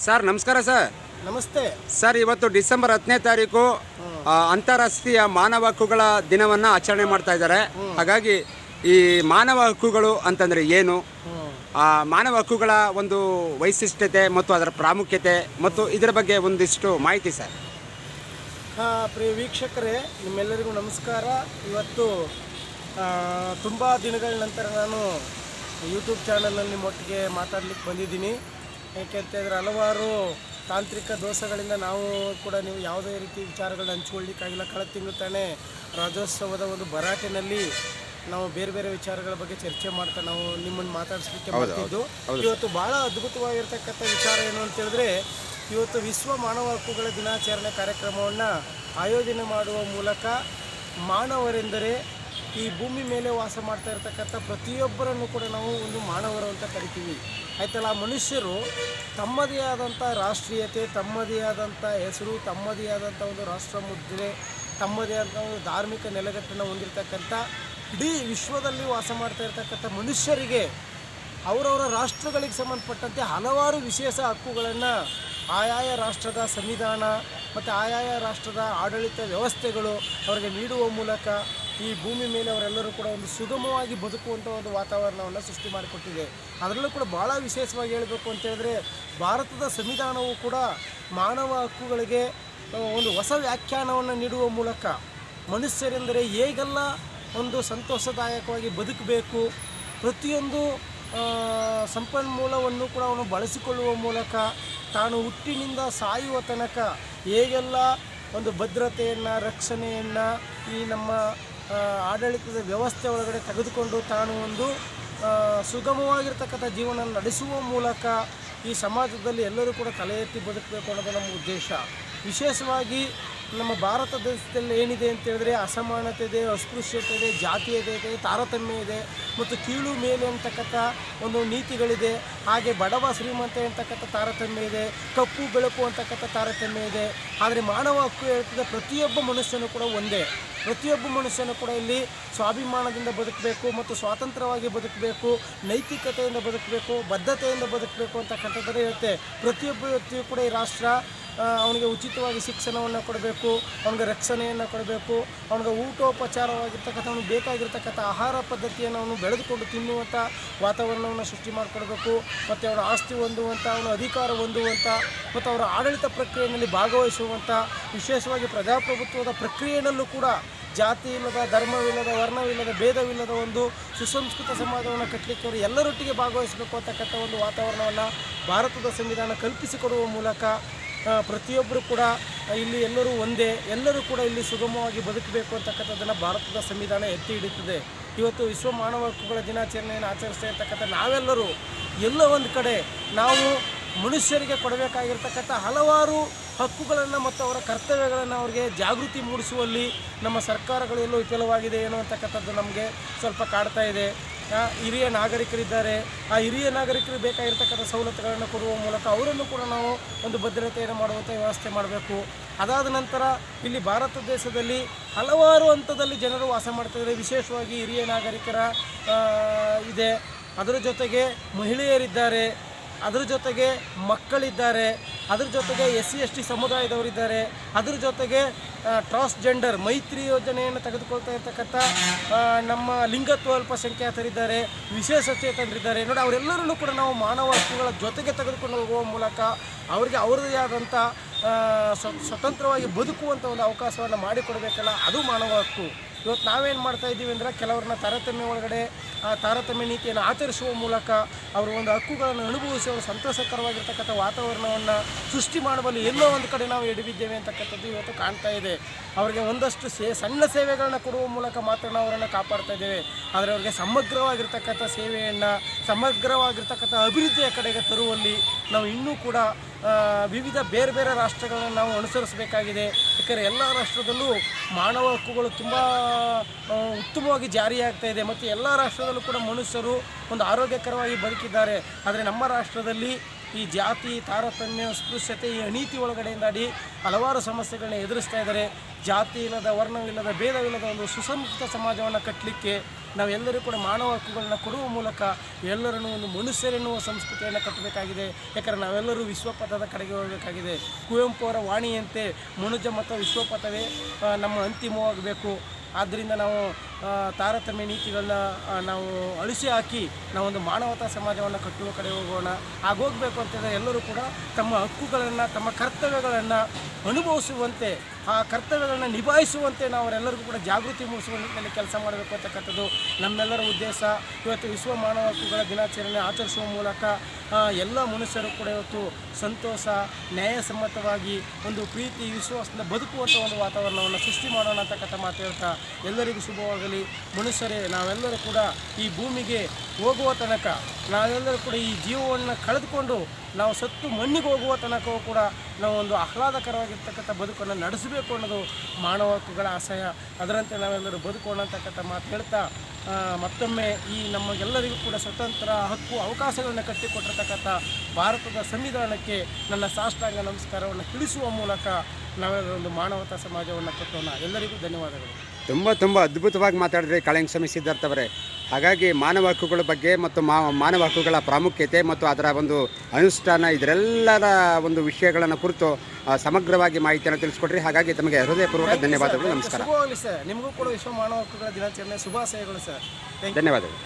Sir ನಮಸ್ಕಾರ sir. ನಮಸ್ತೆ sir ಇವತ್ತು ಡಿಸೆಂಬರ್ 10ನೇ ತಾರೀಕು ಅಂತಾರಾಷ್ಟ್ರೀಯ ಮಾನವ ಹಕ್ಕುಗಳ ದಿನವನ್ನು ಆಚರಣೆ ಮಾಡ್ತಾ ಇದ್ದಾರೆ. ಹಾಗಾಗಿ ಈ ಮಾನವ ಹಕ್ಕುಗಳು ಅಂತಂದರೆ ಏನು, ಆ ಮಾನವ ಹಕ್ಕುಗಳ ಒಂದು ವೈಶಿಷ್ಟ್ಯತೆ ಮತ್ತು ಅದರ ಪ್ರಾಮುಖ್ಯತೆ ಮತ್ತು ಇದರ ಬಗ್ಗೆ ಒಂದಿಷ್ಟು ಮಾಹಿತಿ ಸರ್. ಪ್ರಿಯ ವೀಕ್ಷಕರೇ, ನಿಮ್ಮೆಲ್ಲರಿಗೂ ನಮಸ್ಕಾರ. ಇವತ್ತು ತುಂಬ ದಿನಗಳ ನಂತರ ನಾನು ಯೂಟ್ಯೂಬ್ ಚಾನಲಲ್ಲಿ ನಿಮ್ಮೊಟ್ಟಿಗೆ ಮಾತಾಡಲಿಕ್ಕೆ ಬಂದಿದ್ದೀನಿ. ಏಕೆಂತಂದರೆ ಹಲವಾರು ತಾಂತ್ರಿಕ ದೋಷಗಳಿಂದ ನಾವು ಕೂಡ ನೀವು ಯಾವುದೇ ರೀತಿ ವಿಚಾರಗಳನ್ನ ಹಂಚ್ಕೊಳ್ಳಿಕ್ಕಾಗಿಲ್ಲ. ಕಳೆದ ತಿಂಗಳು ತಾನೇ ರಾಜ್ಯೋತ್ಸವದ ಒಂದು ಭರಾಟೆನಲ್ಲಿ ನಾವು ಬೇರೆ ಬೇರೆ ವಿಚಾರಗಳ ಬಗ್ಗೆ ಚರ್ಚೆ ಮಾಡ್ತಾ ನಾವು ನಿಮ್ಮನ್ನು ಮಾತಾಡಿಸ್ಲಿಕ್ಕೆ ಬರ್ತಿದ್ದು. ಇವತ್ತು ಭಾಳ ಅದ್ಭುತವಾಗಿರ್ತಕ್ಕಂಥ ವಿಚಾರ ಏನು ಅಂತ ಹೇಳಿದ್ರೆ, ಇವತ್ತು ವಿಶ್ವ ಮಾನವ ಹಕ್ಕುಗಳ ದಿನಾಚರಣೆ ಕಾರ್ಯಕ್ರಮವನ್ನು ಆಯೋಜನೆ ಮಾಡುವ ಮೂಲಕ ಮಾನವರೆಂದರೆ ಈ ಭೂಮಿ ಮೇಲೆ ವಾಸ ಮಾಡ್ತಾ ಇರ್ತಕ್ಕಂಥ ಪ್ರತಿಯೊಬ್ಬರನ್ನು ಕೂಡ ನಾವು ಒಂದು ಮಾನವರು ಅಂತ ಕರಿತೀವಿ, ಆಯ್ತಲ್ಲ. ಮನುಷ್ಯರು ತಮ್ಮದೇ ಆದಂಥ ರಾಷ್ಟ್ರೀಯತೆ, ತಮ್ಮದೇ ಆದಂಥ ಹೆಸರು, ತಮ್ಮದೇ ಆದಂಥ ಒಂದು ರಾಷ್ಟ್ರ ಮುದ್ರೆ, ತಮ್ಮದೇ ಆದಂಥ ಒಂದು ಧಾರ್ಮಿಕ ನೆಲೆಗಟ್ಟನ್ನು ಹೊಂದಿರತಕ್ಕಂಥ ಇಡೀ ವಿಶ್ವದಲ್ಲಿ ವಾಸ ಮಾಡ್ತಾ ಇರ್ತಕ್ಕಂಥ ಮನುಷ್ಯರಿಗೆ ಅವರವರ ರಾಷ್ಟ್ರಗಳಿಗೆ ಸಂಬಂಧಪಟ್ಟಂತೆ ಹಲವಾರು ವಿಶೇಷ ಹಕ್ಕುಗಳನ್ನು ಆಯಾಯ ರಾಷ್ಟ್ರದ ಸಂವಿಧಾನ ಮತ್ತು ಆಯಾಯ ರಾಷ್ಟ್ರದ ಆಡಳಿತ ವ್ಯವಸ್ಥೆಗಳು ಅವರಿಗೆ ನೀಡುವ ಮೂಲಕ ಈ ಭೂಮಿ ಮೇಲೆ ಅವರೆಲ್ಲರೂ ಕೂಡ ಒಂದು ಸುಗಮವಾಗಿ ಬದುಕುವಂಥ ಒಂದು ವಾತಾವರಣವನ್ನು ಸೃಷ್ಟಿ ಮಾಡಿಕೊಟ್ಟಿದೆ. ಅದರಲ್ಲೂ ಕೂಡ ಭಾಳ ವಿಶೇಷವಾಗಿ ಹೇಳಬೇಕು ಅಂತ ಹೇಳಿದ್ರೆ, ಭಾರತದ ಸಂವಿಧಾನವು ಕೂಡ ಮಾನವ ಹಕ್ಕುಗಳಿಗೆ ಒಂದು ಹೊಸ ವ್ಯಾಖ್ಯಾನವನ್ನು ನೀಡುವ ಮೂಲಕ ಮನುಷ್ಯರೆಂದರೆ ಹೇಗೆಲ್ಲ ಒಂದು ಸಂತೋಷದಾಯಕವಾಗಿ ಬದುಕಬೇಕು, ಪ್ರತಿಯೊಂದು ಸಂಪನ್ಮೂಲವನ್ನು ಕೂಡ ಅವನು ಬಳಸಿಕೊಳ್ಳುವ ಮೂಲಕ ತಾನು ಹುಟ್ಟಿನಿಂದ ಸಾಯುವ ತನಕ ಹೇಗೆಲ್ಲ ಒಂದು ಭದ್ರತೆಯನ್ನು, ರಕ್ಷಣೆಯನ್ನು ಈ ನಮ್ಮ ಆಡಳಿತದ ವ್ಯವಸ್ಥೆ ಒಳಗಡೆ ತೆಗೆದುಕೊಂಡು ತಾನು ಒಂದು ಸುಗಮವಾಗಿರ್ತಕ್ಕಂಥ ಜೀವನ ನಡೆಸುವ ಮೂಲಕ ಈ ಸಮಾಜದಲ್ಲಿ ಎಲ್ಲರೂ ಕೂಡ ತಲೆ ಎತ್ತಿ ಬದುಕಬೇಕು ಅನ್ನೋದು ನಮ್ಮ ಉದ್ದೇಶ. ವಿಶೇಷವಾಗಿ ನಮ್ಮ ಭಾರತ ದೇಶದಲ್ಲಿ ಏನಿದೆ ಅಂತ ಹೇಳಿದ್ರೆ, ಅಸಮಾನತೆ ಇದೆ, ಅಸ್ಪೃಶ್ಯತೆ ಇದೆ, ಜಾತೀಯತೆ ಇದೆ, ತಾರತಮ್ಯ ಇದೆ ಮತ್ತು ಕೀಳು ಮೇಲೆ ಅಂತಕ್ಕಂಥ ಒಂದು ನೀತಿಗಳಿದೆ. ಹಾಗೆ ಬಡವ ಶ್ರೀಮಂತ ಅಂತಕ್ಕಂಥ ತಾರತಮ್ಯ ಇದೆ, ಕಪ್ಪು ಬೆಳಕು ಅಂತಕ್ಕಂಥ ತಾರತಮ್ಯ ಇದೆ. ಆದರೆ ಮಾನವ ಹಕ್ಕು ಹೇಳ್ತಿದ್ದ ಪ್ರತಿಯೊಬ್ಬ ಮನುಷ್ಯನು ಕೂಡ ಒಂದೇ. ಪ್ರತಿಯೊಬ್ಬ ಮನುಷ್ಯನು ಕೂಡ ಇಲ್ಲಿ ಸ್ವಾಭಿಮಾನದಿಂದ ಬದುಕಬೇಕು ಮತ್ತು ಸ್ವಾತಂತ್ರ್ಯವಾಗಿ ಬದುಕಬೇಕು, ನೈತಿಕತೆಯಿಂದ ಬದುಕಬೇಕು, ಬದ್ಧತೆಯಿಂದ ಬದುಕಬೇಕು ಅಂತಕ್ಕಂಥದ್ದೇ ಇರುತ್ತೆ. ಪ್ರತಿಯೊಬ್ಬ ವ್ಯಕ್ತಿಯೂ ಕೂಡ ಈ ರಾಷ್ಟ್ರ ಅವನಿಗೆ ಉಚಿತವಾಗಿ ಶಿಕ್ಷಣವನ್ನು ಕೊಡಬೇಕು, ಅವನಿಗೆ ರಕ್ಷಣೆಯನ್ನು ಕೊಡಬೇಕು, ಅವನಿಗೆ ಊಟೋಪಚಾರವಾಗಿರ್ತಕ್ಕಂಥ ಅವನಿಗೆ ಬೇಕಾಗಿರ್ತಕ್ಕಂಥ ಆಹಾರ ಪದ್ಧತಿಯನ್ನು ಅವನು ಬೆಳೆದುಕೊಂಡು ತಿನ್ನುವಂಥ ವಾತಾವರಣವನ್ನು ಸೃಷ್ಟಿ ಮಾಡಿಕೊಡ್ಬೇಕು ಮತ್ತು ಅವನ ಆಸ್ತಿ ಹೊಂದುವಂಥ, ಅವನ ಅಧಿಕಾರ ಹೊಂದುವಂಥ ಮತ್ತು ಅವರ ಆಡಳಿತ ಪ್ರಕ್ರಿಯೆಯಲ್ಲಿ ಭಾಗವಹಿಸುವಂಥ, ವಿಶೇಷವಾಗಿ ಪ್ರಜಾಪ್ರಭುತ್ವದ ಪ್ರಕ್ರಿಯೆಯಲ್ಲೂ ಕೂಡ ಜಾತಿ ಇಲ್ಲದ, ಧರ್ಮವಿಲ್ಲದ, ವರ್ಣವಿಲ್ಲದ, ಭೇದವಿಲ್ಲದ ಒಂದು ಸುಸಂಸ್ಕೃತ ಸಮಾಜವನ್ನು ಕಟ್ಟಲಿಕ್ಕೆ ಅವರು ಎಲ್ಲರೊಟ್ಟಿಗೆ ಭಾಗವಹಿಸಬೇಕು ಅಂತಕ್ಕಂಥ ಒಂದು ವಾತಾವರಣವನ್ನು ಭಾರತದ ಸಂವಿಧಾನ ಕಲ್ಪಿಸಿಕೊಡುವ ಮೂಲಕ ಪ್ರತಿಯೊಬ್ಬರು ಕೂಡ ಇಲ್ಲಿ ಎಲ್ಲರೂ ಒಂದೇ, ಎಲ್ಲರೂ ಕೂಡ ಇಲ್ಲಿ ಸುಗಮವಾಗಿ ಬದುಕಬೇಕು ಅಂತಕ್ಕಂಥದ್ದನ್ನು ಭಾರತದ ಸಂವಿಧಾನ ಎತ್ತಿ ಹಿಡಿಯುತ್ತದೆ. ಇವತ್ತು ವಿಶ್ವ ಮಾನವ ಹಕ್ಕುಗಳ ದಿನಾಚರಣೆಯನ್ನು ಆಚರಿಸ್ತಾ ಇರ್ತಕ್ಕಂಥ ನಾವೆಲ್ಲರೂ ಎಲ್ಲೋ ಒಂದು ಕಡೆ ನಾವು ಮನುಷ್ಯರಿಗೆ ಕೊಡಬೇಕಾಗಿರ್ತಕ್ಕಂಥ ಹಲವಾರು ಹಕ್ಕುಗಳನ್ನು ಮತ್ತು ಅವರ ಕರ್ತವ್ಯಗಳನ್ನು ಅವರಿಗೆ ಜಾಗೃತಿ ಮೂಡಿಸುವಲ್ಲಿ ನಮ್ಮ ಸರ್ಕಾರಗಳು ಎಲ್ಲೋ ವಿಫಲವಾಗಿದೆ ಏನೋ ಅಂತಕ್ಕಂಥದ್ದು ನಮಗೆ ಸ್ವಲ್ಪ ಕಾಡ್ತಾ ಇದೆ. ಹಿರಿಯ ನಾಗರಿಕರಿದ್ದಾರೆ, ಆ ಹಿರಿಯ ನಾಗರಿಕರಿಗೆ ಬೇಕಾಗಿರ್ತಕ್ಕಂಥ ಸವಲತ್ತುಗಳನ್ನು ಕೊಡುವ ಮೂಲಕ ಅವರನ್ನು ಕೂಡ ನಾವು ಒಂದು ಭದ್ರತೆಯನ್ನು ಮಾಡುವಂಥ ವ್ಯವಸ್ಥೆ ಮಾಡಬೇಕು. ಅದಾದ ನಂತರ ಇಲ್ಲಿ ಭಾರತ ದೇಶದಲ್ಲಿ ಹಲವಾರು ಹಂತದಲ್ಲಿ ಜನರು ವಾಸ ಮಾಡ್ತಾಯಿದ್ದಾರೆ. ವಿಶೇಷವಾಗಿ ಹಿರಿಯ ನಾಗರಿಕರ ಇದೆ, ಅದರ ಜೊತೆಗೆ ಮಹಿಳೆಯರಿದ್ದಾರೆ, ಅದರ ಜೊತೆಗೆ ಮಕ್ಕಳಿದ್ದಾರೆ, ಅದರ ಜೊತೆಗೆ SC/ST ಸಮುದಾಯದವರಿದ್ದಾರೆ, ಅದರ ಜೊತೆಗೆ ಟ್ರಾನ್ಸ್ಜೆಂಡರ್ ಮೈತ್ರಿ ಯೋಜನೆಯನ್ನು ತೆಗೆದುಕೊಳ್ತಾ ಇರ್ತಕ್ಕಂಥ ನಮ್ಮ ಲಿಂಗತ್ವ ಅಲ್ಪಸಂಖ್ಯಾತರಿದ್ದಾರೆ, ವಿಶೇಷಚೇತನರಿದ್ದಾರೆ. ನೋಡಿ, ಅವರೆಲ್ಲರನ್ನೂ ಕೂಡ ನಾವು ಮಾನವ ಹಕ್ಕುಗಳ ಜೊತೆಗೆ ತೆಗೆದುಕೊಂಡು ಹೋಗುವ ಮೂಲಕ ಅವರಿಗೆ ಅವರದೇ ಆದಂಥ ಸ್ವತಂತ್ರವಾಗಿ ಬದುಕುವಂಥ ಒಂದು ಅವಕಾಶವನ್ನು ಮಾಡಿಕೊಡಬೇಕಲ್ಲ, ಅದು ಮಾನವ ಹಕ್ಕು. ಇವತ್ತು ನಾವೇನು ಮಾಡ್ತಾಯಿದ್ದೀವಿ ಅಂದರೆ, ಕೆಲವ್ರನ್ನ ತಾರತಮ್ಯ ಒಳಗಡೆ ತಾರತಮ್ಯ ನೀತಿಯನ್ನು ಆಚರಿಸುವ ಮೂಲಕ ಅವರು ಒಂದು ಹಕ್ಕುಗಳನ್ನು ಅನುಭವಿಸಿ ಅವರು ಸಂತೋಷಕರವಾಗಿರ್ತಕ್ಕಂಥ ವಾತಾವರಣವನ್ನು ಸೃಷ್ಟಿ ಮಾಡುವಲ್ಲಿ ಎಲ್ಲೋ ಒಂದು ಕಡೆ ನಾವು ಎಡವಿದ್ದೇವೆ ಅಂತಕ್ಕಂಥದ್ದು ಇವತ್ತು ಕಾಣ್ತಾ ಇದೆ. ಅವರಿಗೆ ಒಂದಷ್ಟು ಸಣ್ಣ ಸೇವೆಗಳನ್ನ ಕೊಡುವ ಮೂಲಕ ಮಾತ್ರ ನಾವು ಅವರನ್ನು ಕಾಪಾಡ್ತಾ ಇದ್ದೇವೆ. ಆದರೆ ಅವರಿಗೆ ಸಮಗ್ರವಾಗಿರ್ತಕ್ಕಂಥ ಸೇವೆಯನ್ನು, ಸಮಗ್ರವಾಗಿರ್ತಕ್ಕಂಥ ಅಭಿವೃದ್ಧಿಯ ಕಡೆಗೆ ತರುವಲ್ಲಿ ನಾವು ಇನ್ನೂ ಕೂಡ ವಿವಿಧ ಬೇರೆ ಬೇರೆ ರಾಷ್ಟ್ರಗಳನ್ನು ನಾವು ಅನುಸರಿಸಬೇಕಾಗಿದೆ. ಯಾಕಂದರೆ ಎಲ್ಲ ರಾಷ್ಟ್ರದಲ್ಲೂ ಮಾನವ ಹಕ್ಕುಗಳು ತುಂಬ ಉತ್ತಮವಾಗಿ ಜಾರಿಯಾಗ್ತಾ ಇದೆ ಮತ್ತು ಎಲ್ಲ ರಾಷ್ಟ್ರದಲ್ಲೂ ಕೂಡ ಮನುಷ್ಯರು ಒಂದು ಆರೋಗ್ಯಕರವಾಗಿ ಬದುಕಿದ್ದಾರೆ. ಆದರೆ ನಮ್ಮ ರಾಷ್ಟ್ರದಲ್ಲಿ ಈ ಜಾತಿ, ತಾರತಮ್ಯ, ಸ್ಪೃಶ್ಯತೆ, ಈ ಅನೀತಿ ಒಳಗಡೆಯಿಂದಾಡಿ ಹಲವಾರು ಸಮಸ್ಯೆಗಳನ್ನ ಎದುರಿಸ್ತಾ ಇದ್ದಾರೆ. ಜಾತಿ ಇಲ್ಲದ, ವರ್ಣವಿಲ್ಲದ, ಭೇದವಿಲ್ಲದ ಒಂದು ಸುಸಂಸ್ಕೃತ ಸಮಾಜವನ್ನು ಕಟ್ಟಲಿಕ್ಕೆ ನಾವೆಲ್ಲರೂ ಕೂಡ ಮಾನವ ಹಕ್ಕುಗಳನ್ನ ಕೊಡುವ ಮೂಲಕ ಎಲ್ಲರನ್ನೂ ಒಂದು ಮನುಷ್ಯರೆನ್ನುವ ಸಂಸ್ಕೃತಿಯನ್ನು ಕಟ್ಟಬೇಕಾಗಿದೆ. ಯಾಕಂದರೆ ನಾವೆಲ್ಲರೂ ವಿಶ್ವಪಥದ ಕಡೆಗೆ ಹೋಗಬೇಕಾಗಿದೆ. ಕುವೆಂಪು ಅವರ ವಾಣಿಯಂತೆ ಮನುಜ ಮತ್ತು ವಿಶ್ವಪಥವೇ ನಮ್ಮ ಅಂತಿಮವಾಗಬೇಕು. ಆದ್ದರಿಂದ ನಾವು ತಾರತಮ್ಯ ನೀತಿಗಳನ್ನ ನಾವು ಅಳಿಸಿ ಹಾಕಿ ನಾವೊಂದು ಮಾನವತಾ ಸಮಾಜವನ್ನು ಕಟ್ಟುವ ಕಡೆ ಹೋಗೋಣ. ಆಗೋಗಬೇಕು ಅಂತಂದರೆ ಎಲ್ಲರೂ ಕೂಡ ತಮ್ಮ ಹಕ್ಕುಗಳನ್ನು, ತಮ್ಮ ಕರ್ತವ್ಯಗಳನ್ನು ಅನುಭವಿಸುವಂತೆ, ಆ ಕರ್ತವ್ಯಗಳನ್ನು ನಿಭಾಯಿಸುವಂತೆ ನಾವು ಅವರೆಲ್ಲರಿಗೂ ಕೂಡ ಜಾಗೃತಿ ಮೂಡಿಸುವ ನಿಟ್ಟಿನಲ್ಲಿ ಕೆಲಸ ಮಾಡಬೇಕು ಅಂತಕ್ಕಂಥದ್ದು ನಮ್ಮೆಲ್ಲರ ಉದ್ದೇಶ. ಇವತ್ತು ವಿಶ್ವ ಮಾನವ ಹಕ್ಕುಗಳ ದಿನಾಚರಣೆ ಆಚರಿಸುವ ಮೂಲಕ ಎಲ್ಲ ಮನುಷ್ಯರು ಕೂಡ ಇವತ್ತು ಸಂತೋಷ, ನ್ಯಾಯಸಮ್ಮತವಾಗಿ ಒಂದು ಪ್ರೀತಿ, ವಿಶ್ವಾಸದಿಂದ ಬದುಕುವಂಥ ಒಂದು ವಾತಾವರಣವನ್ನು ಸೃಷ್ಟಿ ಮಾಡೋಣ ಅಂತಕ್ಕಂಥ ಮಾತು ಹೇಳ್ತಾ ಎಲ್ಲರಿಗೂ ಶುಭವಾಗಲಿ. ಮನುಷ್ಯರೇ, ನಾವೆಲ್ಲರೂ ಕೂಡ ಈ ಭೂಮಿಗೆ ಹೋಗುವ ತನಕ, ನಾವೆಲ್ಲರೂ ಕೂಡ ಈ ಜೀವವನ್ನು ಕಳೆದುಕೊಂಡು ನಾವು ಸತ್ತು ಮಣ್ಣಿಗೆ ಹೋಗುವ ತನಕವೂ ಕೂಡ ನಾವು ಒಂದು ಆಹ್ಲಾದಕರವಾಗಿರ್ತಕ್ಕಂಥ ಬದುಕನ್ನು ನಡೆಸಬೇಕು ಅನ್ನೋದು ಮಾನವ ಹಕ್ಕುಗಳ ಆಶಯ. ಅದರಂತೆ ನಾವೆಲ್ಲರೂ ಬದುಕೋಣ ಅಂತಕ್ಕಂಥ ಮಾತು ಹೇಳ್ತಾ ಮತ್ತೊಮ್ಮೆ ಈ ನಮಗೆಲ್ಲರಿಗೂ ಕೂಡ ಸ್ವತಂತ್ರ ಹಕ್ಕು ಅವಕಾಶಗಳನ್ನು ಕಟ್ಟಿಕೊಟ್ಟಿರ್ತಕ್ಕಂಥ ಭಾರತದ ಸಂವಿಧಾನಕ್ಕೆ ನನ್ನ ಸಾಷ್ಟಾಂಗ ನಮಸ್ಕಾರವನ್ನು ತಿಳಿಸುವ ಮೂಲಕ ನಾವೆಲ್ಲರೂ ಒಂದು ಮಾನವತಾ ಸಮಾಜವನ್ನು ಕಟ್ಟೋಣ. ಎಲ್ಲರಿಗೂ ಧನ್ಯವಾದಗಳು. ತುಂಬ ಅದ್ಭುತವಾಗಿ ಮಾತಾಡಿದ್ರಿ ಕಾಳಿಂಗಸ್ವಾಮಿ ಸಿದ್ಧಾರ್ಥ ಅವರೇ. ಹಾಗಾಗಿ ಮಾನವ ಹಕ್ಕುಗಳ ಬಗ್ಗೆ ಮತ್ತು ಮಾನವ ಹಕ್ಕುಗಳ ಪ್ರಾಮುಖ್ಯತೆ ಮತ್ತು ಅದರ ಒಂದು ಅನುಷ್ಠಾನ ಇದರೆಲ್ಲರ ಒಂದು ವಿಷಯಗಳನ್ನು ಕುರಿತು ಸಮಗ್ರವಾಗಿ ಮಾಹಿತಿಯನ್ನು ತಿಳಿಸ್ಕೊಟ್ರಿ. ಹಾಗಾಗಿ ತಮಗೆ ಹೃದಯಪೂರ್ವಕ ಧನ್ಯವಾದಗಳು. ನಮಸ್ಕಾರ. ಶುಭವಾಗಲಿ ಸರ್. ನಿಮಗೂ ಕೂಡ ವಿಶ್ವ ಮಾನವ ಹಕ್ಕುಗಳ ದಿನಾಚರಣೆ ಶುಭಾಶಯಗಳು ಸರ್. ಧನ್ಯವಾದಗಳು.